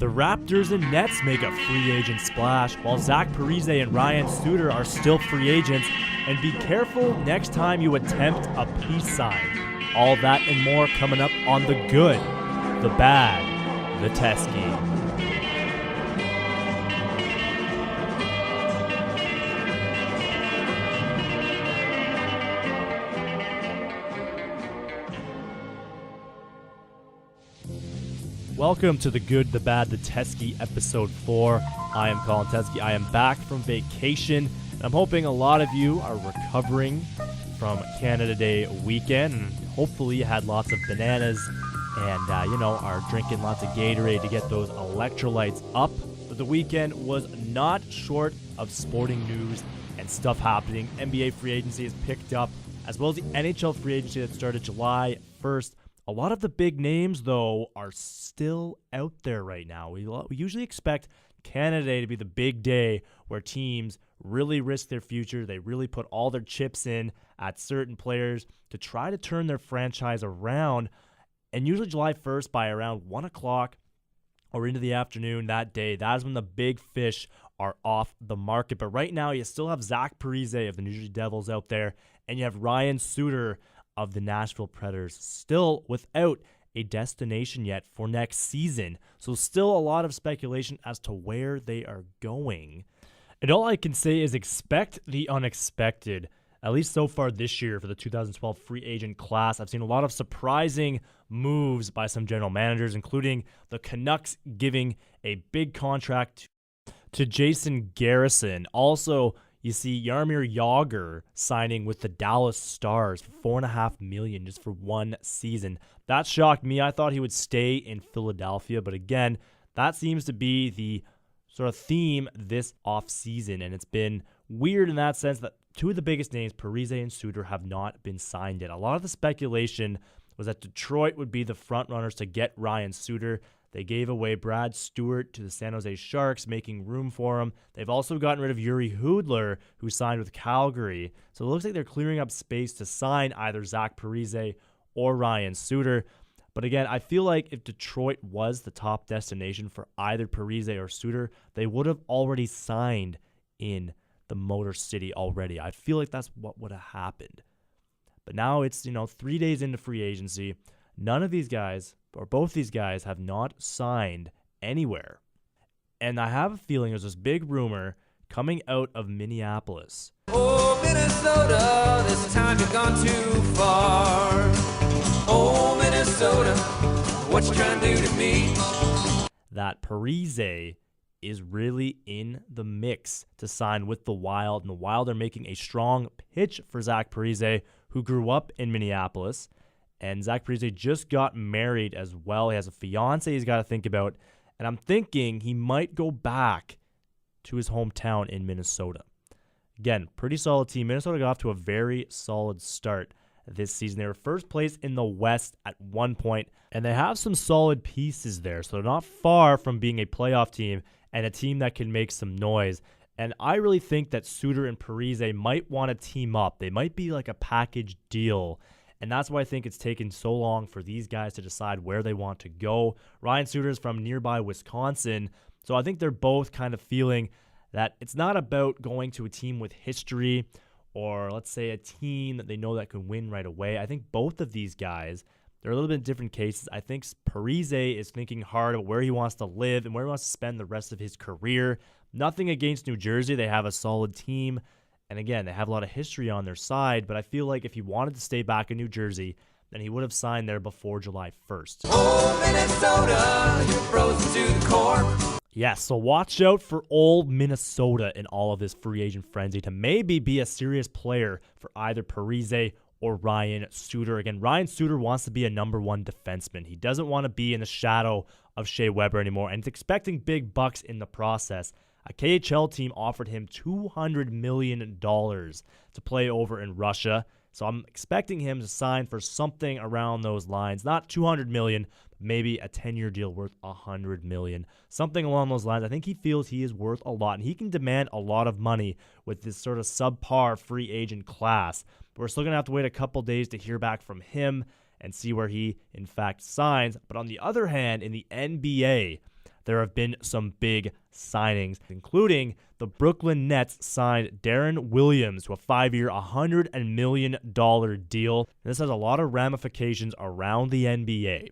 The Raptors and Nets make a free agent splash, while Zach Parise and Ryan Suter are still free agents. And be careful next time you attempt a peace sign. All that and more coming up on The Good, The Bad, The Teskey. Welcome to The Good, The Bad, The Teskey, Episode 4. I am Colin Teskey. I am back from vacation, and I'm hoping a lot of you are recovering from Canada Day weekend, and hopefully you had lots of bananas and, are drinking lots of Gatorade to get those electrolytes up. But the weekend was not short of sporting news and stuff happening. NBA free agency has picked up, as well as the NHL free agency that started July 1st. A lot of the big names, though, are still out there right now. We usually expect Canada Day to be the big day where teams really risk their future. They really put all their chips in at certain players to try to turn their franchise around. And usually July 1st by around 1 o'clock or into the afternoon that day, that is when the big fish are off the market. But right now, you still have Zach Parise of the New Jersey Devils out there, and you have Ryan Suter of the Nashville Predators still without a destination yet for next season. So still a lot of speculation as to where they are going. And all I can say is expect the unexpected, at least so far this year for the 2012 free agent class. I've seen a lot of surprising moves by some general managers, including the Canucks giving a big contract to Jason Garrison. Also, you see Jaromir Jagr signing with the Dallas Stars for $4.5 million just for one season. That shocked me. I thought he would stay in Philadelphia, but again, that seems to be the sort of theme this offseason, and it's been weird in that sense that two of the biggest names, Parise and Suter, have not been signed yet. A lot of the speculation was that Detroit would be the front runners to get Ryan Suter. They gave away Brad Stewart to the San Jose Sharks, making room for him. They've also gotten rid of Yuri Hudler, who signed with Calgary. So it looks like they're clearing up space to sign either Zach Parise or Ryan Suter. But again, I feel like if Detroit was the top destination for either Parise or Suter, they would have already signed in the Motor City already. I feel like that's what would have happened. But now it's, 3 days into free agency. None of these guys, or both these guys, have not signed anywhere. And I have a feeling there's this big rumor coming out of Minneapolis. Oh, Minnesota, this time you've gone too far. Oh, Minnesota, what you trying to do to me? That Parise is really in the mix to sign with the Wild. And the Wild are making a strong pitch for Zach Parise, who grew up in Minneapolis. And Zach Parise just got married as well. He has a fiance he's got to think about. And I'm thinking he might go back to his hometown in Minnesota. Again, pretty solid team. Minnesota got off to a very solid start this season. They were first place in the West at one point, and they have some solid pieces there. So they're not far from being a playoff team and a team that can make some noise. And I really think that Suter and Parise might want to team up. They might be like a package deal. And that's why I think it's taken so long for these guys to decide where they want to go. Ryan Suter is from nearby Wisconsin, so I think they're both kind of feeling that it's not about going to a team with history or, let's say, a team that they know that can win right away. I think both of these guys, they're a little bit different cases. I think Parise is thinking hard about where he wants to live and where he wants to spend the rest of his career. Nothing against New Jersey. They have a solid team. And again, they have a lot of history on their side, but I feel like if he wanted to stay back in New Jersey, then he would have signed there before July 1st. Oh, Minnesota, you're frozen to the core. Yeah, so watch out for old Minnesota in all of this free agent frenzy to maybe be a serious player for either Parise or Ryan Suter. Again, Ryan Suter wants to be a number one defenseman. He doesn't want to be in the shadow of Shea Weber anymore, and he's expecting big bucks in the process. A KHL team offered him $200 million to play over in Russia. So I'm expecting him to sign for something around those lines. Not $200 million, but maybe a 10-year deal worth $100 million. Something along those lines. I think he feels he is worth a lot, and he can demand a lot of money with this sort of subpar free agent class. But we're still going to have to wait a couple days to hear back from him and see where he, in fact, signs. But on the other hand, in the NBA, there have been some big signings, including the Brooklyn Nets signed Darren Williams to a 5-year, $100 million deal. This has a lot of ramifications around the NBA.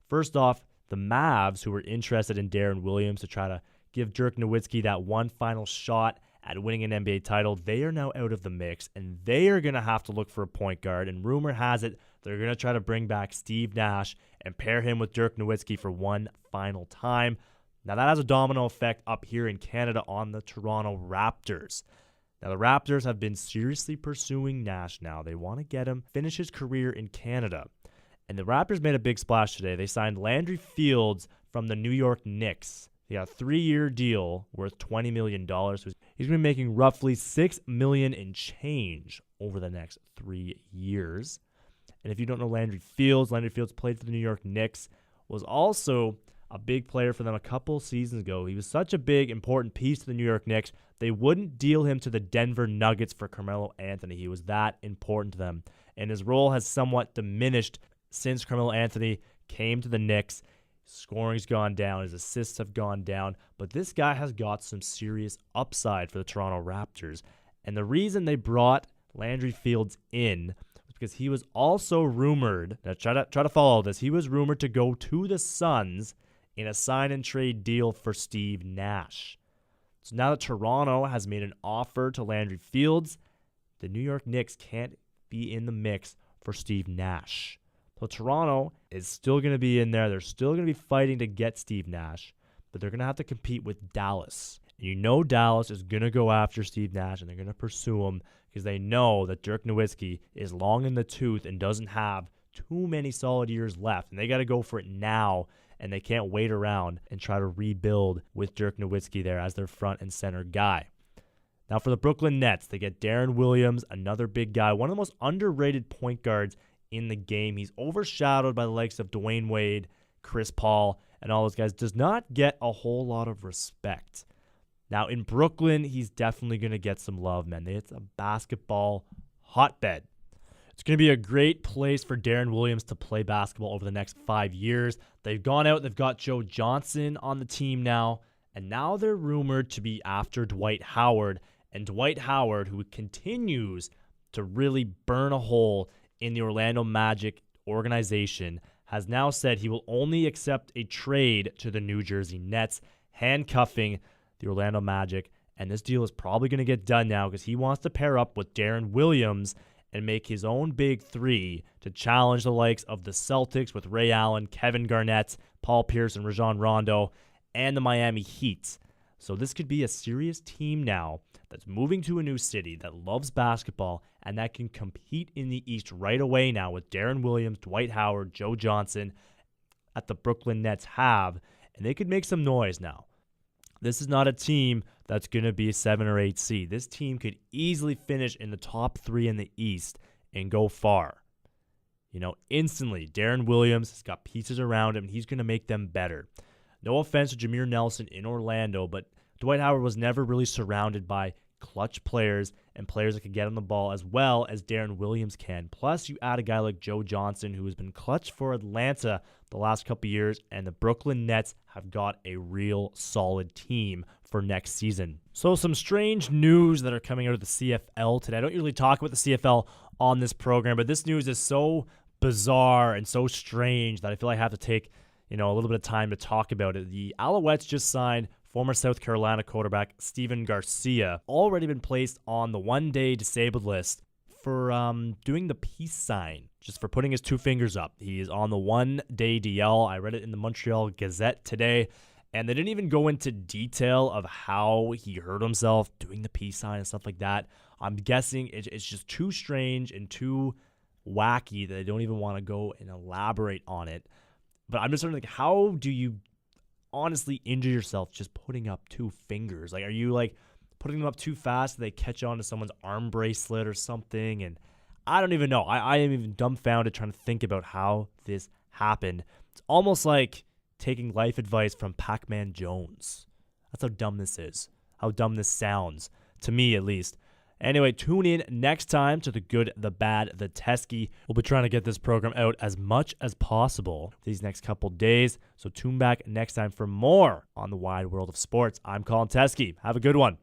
First off, the Mavs, who were interested in Darren Williams to try to give Dirk Nowitzki that one final shot at winning an NBA title, they are now out of the mix, and they are going to have to look for a point guard. And rumor has it they're going to try to bring back Steve Nash and pair him with Dirk Nowitzki for one final time. Now, that has a domino effect up here in Canada on the Toronto Raptors. Now, the Raptors have been seriously pursuing Nash now. They want to get him, finish his career in Canada. And the Raptors made a big splash today. They signed Landry Fields from the New York Knicks. They got a 3-year deal worth $20 million. He's going to be making roughly $6 million in change over the next 3 years. And if you don't know Landry Fields played for the New York Knicks, was also a big player for them a couple seasons ago. He was such a big, important piece to the New York Knicks, they wouldn't deal him to the Denver Nuggets for Carmelo Anthony. He was that important to them. And his role has somewhat diminished since Carmelo Anthony came to the Knicks. Scoring's gone down, his assists have gone down, but this guy has got some serious upside for the Toronto Raptors. And the reason they brought Landry Fields in was because he was also rumored, now try to follow this, he was rumored to go to the Suns in a sign and trade deal for Steve Nash. So now that Toronto has made an offer to Landry Fields, the New York Knicks can't be in the mix for Steve Nash. So Toronto is still going to be in there. They're still going to be fighting to get Steve Nash, but they're going to have to compete with Dallas. And you know Dallas is going to go after Steve Nash, and they're going to pursue him because they know that Dirk Nowitzki is long in the tooth and doesn't have too many solid years left. And they got to go for it now, and they can't wait around and try to rebuild with Dirk Nowitzki there as their front and center guy. Now for the Brooklyn Nets, they get Darren Williams, another big guy, one of the most underrated point guards in the game. He's overshadowed by the likes of Dwayne Wade, Chris Paul, and all those guys. Does not get a whole lot of respect. Now in Brooklyn, he's definitely going to get some love, man. It's a basketball hotbed. It's going to be a great place for Darren Williams to play basketball over the next 5 years. They've gone out, they've got Joe Johnson on the team now, and now they're rumored to be after Dwight Howard. And Dwight Howard, who continues to really burn a hole in the Orlando Magic organization, has now said he will only accept a trade to the New Jersey Nets, handcuffing the Orlando Magic. And this deal is probably going to get done now because he wants to pair up with Darren Williams and make his own big three to challenge the likes of the Celtics with Ray Allen, Kevin Garnett, Paul Pierce, and Rajon Rondo, and the Miami Heat. So this could be a serious team now that's moving to a new city, that loves basketball, and that can compete in the East right away now with Darren Williams, Dwight Howard, Joe Johnson at the Brooklyn Nets have, and they could make some noise now. This is not a team that's going to be a 7 or 8 seed. This team could easily finish in the top 3 in the East and go far. You know, instantly, Darren Williams has got pieces around him, and he's going to make them better. No offense to Jameer Nelson in Orlando, but Dwight Howard was never really surrounded by clutch players and players that could get on the ball as well as Darren Williams can. Plus, you add a guy like Joe Johnson, who has been clutch for Atlanta the last couple years, and the Brooklyn Nets have got a real solid team for next season. So some strange news that are coming out of the CFL today. I don't usually talk about the CFL on this program, but this news is so bizarre and so strange that I feel like I have to take a little bit of time to talk about it. The Alouettes just signed former South Carolina quarterback Steven Garcia, already been placed on the one-day disabled list for doing the peace sign, just for putting his 2 fingers up. He is on the one-day DL. I read it in the Montreal Gazette today, and they didn't even go into detail of how he hurt himself doing the peace sign and stuff like that. I'm guessing it's just too strange and too wacky that I don't even want to go and elaborate on it. But I'm just wondering, how do you honestly injure yourself just putting up 2 fingers? Like, are you putting them up too fast so they catch on to someone's arm bracelet or something? And I don't even know. I am even dumbfounded trying to think about how this happened. It's almost like taking life advice from Pac-Man Jones. That's how dumb this is. How dumb this sounds, to me at least. Anyway, tune in next time to The Good, the Bad, the Teskey. We'll be trying to get this program out as much as possible these next couple days. So tune back next time for more on the wide world of sports. I'm Colin Teskey. Have a good one.